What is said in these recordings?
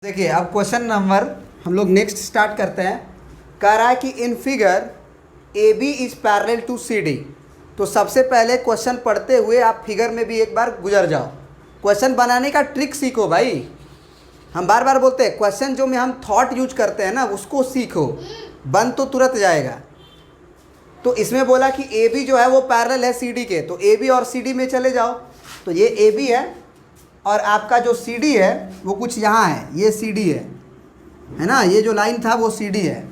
देखिए अब question number हम लोग नेक्स्ट स्टार्ट करते हैं। कह रहा है कि in figure A B is parallel to C D. तो सबसे पहले क्वेश्चन पढ़ते हुए आप फिगर में भी एक बार गुजर जाओ। क्वेश्चन बनाने का ट्रिक सीखो भाई। हम बार बार बोलते हैं क्वेश्चन जो में हम थॉट यूज करते हैं ना उसको सीखो, बन तो तुरंत जाएगा। तो इसमें बोला कि ए बी जो है वो पैरेलल है सी डी के, तो ए बी और सी डी में चले जाओ। तो ये ए बी है और आपका जो सी डी है वो कुछ यहाँ है, ये सी डी है ना, ये जो लाइन था वो सी डी है।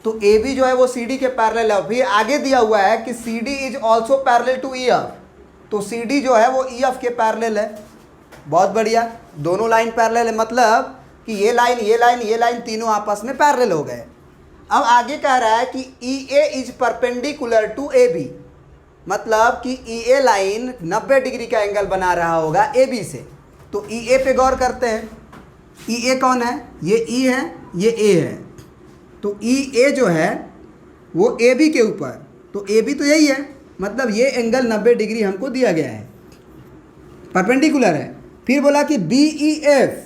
तो ए बी जो है वो सी डी के पैरेलल है। फिर आगे दिया हुआ है कि C D is also parallel to E F, तो सी डी जो है वो ई एफ के पैरेलल है। बहुत बढ़िया, दोनों लाइन पैरेलल है, मतलब कि ये लाइन तीनों आपस में पैरेलल हो गए। अब आगे कह रहा है कि E A is perpendicular to A B, मतलब कि ई ए लाइन 90 डिग्री का एंगल बना रहा होगा ए बी से। तो ई ए पे गौर करते हैं। ई ए कौन है? ये ई है, ये ए है। तो ई ए जो है वो ए बी के ऊपर, तो ए बी तो यही है, मतलब ये एंगल 90 डिग्री हमको दिया गया है, परपेंडिकुलर है। फिर बोला कि बी ई एफ,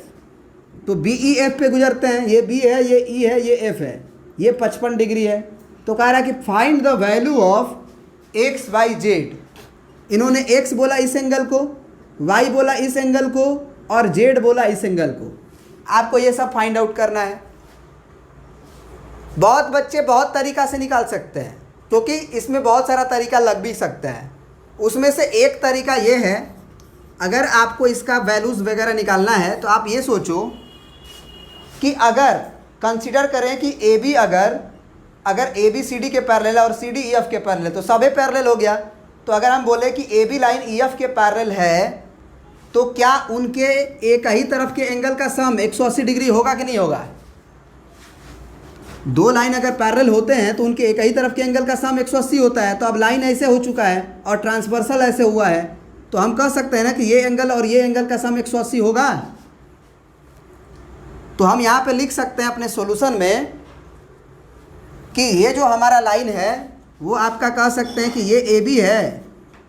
तो बी ई एफ पे गुजरते हैं। ये बी है, ये ई है, ये एफ है, ये 55 डिग्री है। तो कह रहा है कि find the value of X Y Z. इन्होंने एक्स बोला इस एंगल को, वाई बोला इस एंगल को, और जेड बोला इस एंगल को। आपको ये सब फाइंड आउट करना है। बहुत बच्चे बहुत तरीका से निकाल सकते हैं, क्योंकि इसमें बहुत सारा तरीका लग भी सकता है। उसमें से एक तरीका ये है, अगर आपको इसका वैल्यूज़ वगैरह निकालना है तो आप ये सोचो कि अगर कंसिडर करें कि ए बी अगर ए बी सी डी के पैरेलल है और सी डी ई एफ के पैरेलल, तो सभी पैरेलल हो गया। तो अगर हम बोले कि A B line E F के पैरेलल है, तो क्या उनके एक ही तरफ के एंगल का सम 180 डिग्री होगा कि नहीं होगा? दो लाइन अगर पैरेलल होते हैं तो उनके एक ही तरफ के एंगल का सम 180 होता है। तो अब लाइन ऐसे हो चुका है और ट्रांसवर्सल ऐसे हुआ है, तो हम कह सकते हैं ना कि ये एंगल और ये एंगल का सम 180 होगा। तो हम यहाँ पे लिख सकते हैं अपने सॉल्यूशन में कि ये जो हमारा लाइन है वो आपका कह सकते हैं कि ये ए बी है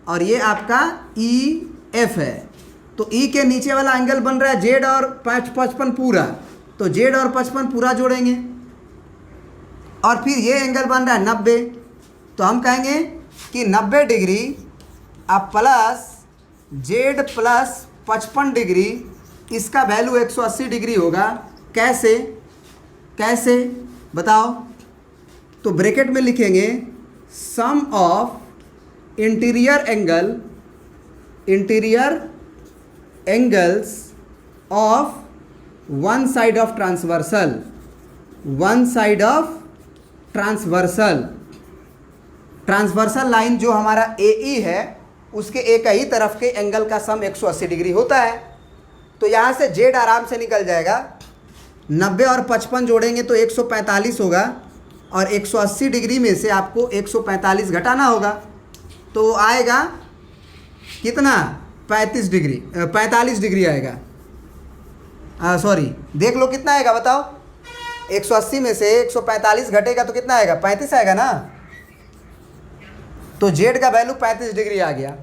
और ये आपका ई एफ है। तो ई के नीचे वाला एंगल बन रहा है जेड और 55 पूरा, तो जेड और 55 पूरा जोड़ेंगे और फिर ये एंगल बन रहा है 90। तो हम कहेंगे कि 90 डिग्री अब प्लस जेड प्लस 55 डिग्री, इसका वैल्यू 180 डिग्री होगा। कैसे बताओ? तो ब्रैकेट में लिखेंगे sum of interior angles of one side of transversal line जो हमारा ए ई है उसके एक ही तरफ के एंगल का सम 180 डिग्री होता है। तो यहाँ से जेड आराम से निकल जाएगा। 90 और 55 जोड़ेंगे तो 145 होगा और 180 डिग्री में से आपको 145 घटाना होगा, तो आएगा कितना? 45 डिग्री आएगा। सॉरी, देख लो कितना आएगा बताओ। 180 में से 145 घटेगा तो कितना आएगा? 35 आएगा ना। तो जेड का वैल्यू 35 डिग्री आ गया,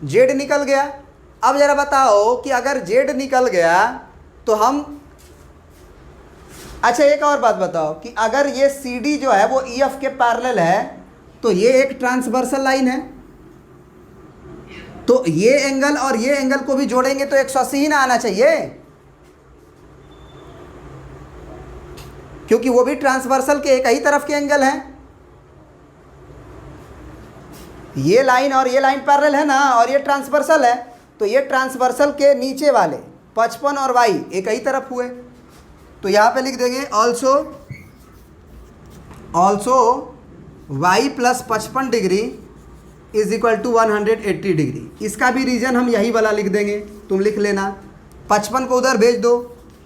जेड निकल गया। अब ज़रा बताओ कि अगर जेड निकल गया तो हम, अच्छा एक और बात बताओ कि अगर ये सी डी जो है वो ई एफ के पैरेलल है, तो ये एक ट्रांसवर्सल लाइन है, तो ये एंगल और ये एंगल को भी जोड़ेंगे तो 180 ही ना आना चाहिए, क्योंकि वो भी ट्रांसवर्सल के एक ही तरफ के एंगल हैं। ये लाइन और ये लाइन पैरेलल है ना, और ये ट्रांसवर्सल है, तो ये ट्रांसवर्सल के नीचे वाले 55 और वाई एक ही तरफ हुए। तो यहाँ पे लिख देंगे also y plus 55 degree is equal to 180 degree. इसका भी रीजन हम यही वाला लिख देंगे, तुम लिख लेना। 55 को उधर भेज दो,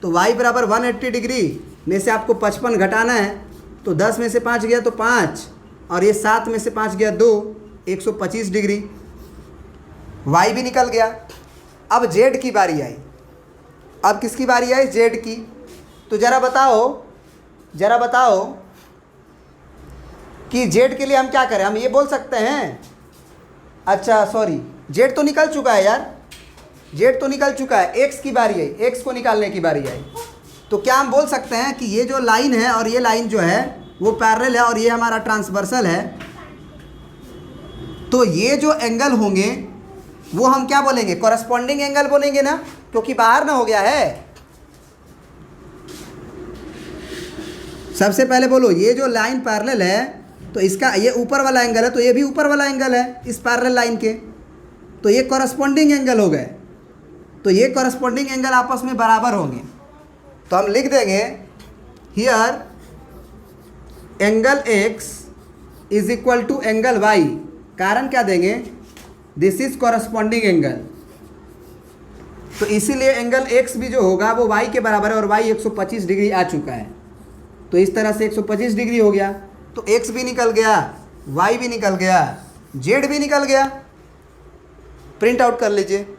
तो वाई बराबर 180 डिग्री में से आपको 55 घटाना है, तो 10 में से 5 गया तो 5, और ये 7 में से 5 गया 2, 125 डिग्री। वाई भी निकल गया। अब जेड की बारी आई। अब किसकी बारी आई? जेड की। तो ज़रा बताओ कि जेड के लिए हम क्या करें? हम ये बोल सकते हैं, अच्छा सॉरी, जेड तो निकल चुका है यार, जेड तो निकल चुका है, एक्स की बारी आई, एक्स को निकालने की बारी आई। तो क्या हम बोल सकते हैं कि ये जो लाइन है और ये लाइन जो है वो पैरेलल है और ये हमारा ट्रांसवर्सल है। तो ये जो एंगल होंगे वो हम क्या बोलेंगे, कॉरस्पॉन्डिंग एंगल बोलेंगे ना, क्योंकि बाहर ना हो गया है। सबसे पहले बोलो, ये जो लाइन पैरेलल है तो इसका ये ऊपर वाला एंगल है, तो ये भी ऊपर वाला एंगल है इस पैरेलल लाइन के, तो ये कॉरस्पॉन्डिंग एंगल हो गए। तो ये कॉरस्पॉन्डिंग एंगल आपस में बराबर होंगे। तो हम लिख देंगे here angle x is equal to angle y। कारण क्या देंगे, दिस इज कॉरस्पॉन्डिंग एंगल। तो इसीलिए एंगल x भी जो होगा वो y के बराबर है और y 125 डिग्री आ चुका है। तो इस तरह से 125 डिग्री हो गया। तो x भी निकल गया, y भी निकल गया, z भी निकल गया। प्रिंट आउट कर लीजिए।